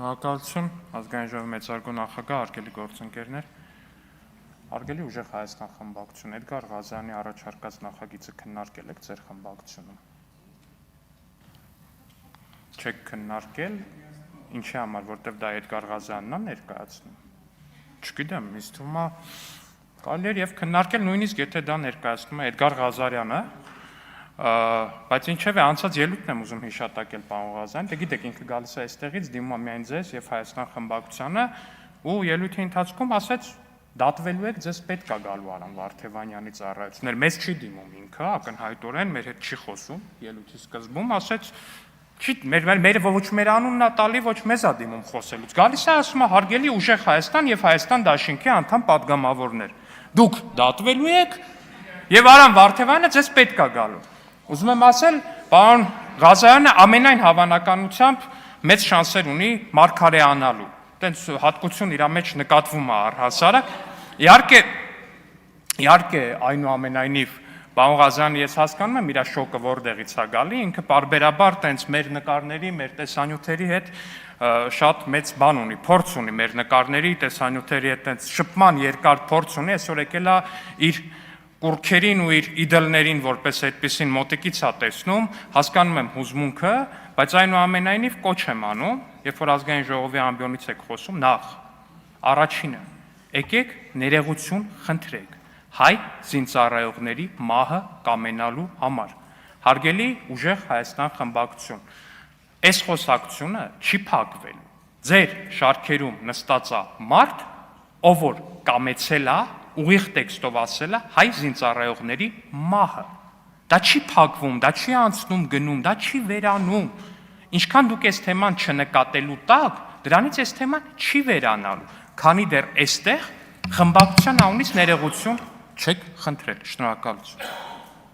Շնորհակալություն, ազգային ժողովի մեծարգո նախագահ, հարգելի գործընկերներ, հարգելի ուժեղ Հայաստան խմբակցություն, Էդգար Ղազարյանի առաջարկած նախագիծը քննարկել եք ձեր խմբակցությունում։ Չեք քննարկել, ինչի համար, որտեվ դա Էդգար Ղազարյանն է ներկայացնում։ Չգիտեմ, ինձ թվում է կարելի է եւ քննարկել նույնիսկ եթե դա ներկայացնում է Էդգար Ղազարյանը, բայց ինչևէ անցած ելույթն եմ ուզում հիշատակել պարոն Ղազարյան, դե գիտեք ինքը գալիս է այստեղից դիմում է միայն ձեզ եւ Հայաստան խմբակցությանը ու ելույթի ընթացքում ասեց դատվելու եք ձեզ պետք է գալու Արամ Վարդևանյանի ծառայություններ, մեզ չի դիմում ինքը, ակնհայտորեն մեր հետ չի խոսում, ելույթի սկզբում ասեց չի մեր ոչ մեր անունն է տալի, ոչ մեզ է դիմում խոսելուց։ Գալիս է ասում է հարգելի ուժեղ Հայաստան եւ Հայաստան դաշինքի անդամ падգամավորներ։ Դուք դատվելու եք եւ Արամ Վարդևանյանը ձեզ պետք է գալու։ Ուզում եմ ասել, պարոն Ղազարյանը ամենայն հավանականությամբ մեծ շանսեր ունի մարգարեանալու։ Տենց հատկություն իր մեջ նկատվում է առհասարակ։ Իհարկե, այնուամենայնիվ պարոն Ղազարյանը ես հասկանում եմ իր շոկը որտեղից է գալի, ինքը պարբերաբար տենց մեր նկարների, մեր տեսանյութերի հետ շատ մեծ բան ունի, փորձ ունի մեր նկարների, տեսանյութերի հետ տենց շփման երկար փորձ ունի, այսօր եկել է իր կուրքերին ու իր իդելներին որպես այդպեսին մոտիկից է տեսնում, հասկանում եմ հուզմունքը, բայց այնուամենայնիվ կոչ եմ անում, երբ որ ազգային ժողովի ամբիոնից եք խոսում, նախ առաջինը եկեք ներողություն խնդրեք հայ զինծառայողների մահը կամենալու համար։ Հարգելի ուժեղ Հայաստան խմբակցություն, այս խոսակցությունը չի փակվելու։ Ձեր շարքերում նստած է մարդ, ով որ կամեցել է ուղիղ տեքստով ասել է հայ զինծառայողների մահը։ Դա չի փակվում, դա չի անցնում գնում, դա չի վերանում։ Ինչքան դուք այս թեման չնկատելու տակ, դրանից այս թեման չի վերանալու, քանի դեռ այստեղ խմբակցության անունից ներողություն չեք խնդրել։ Շնորհակալություն։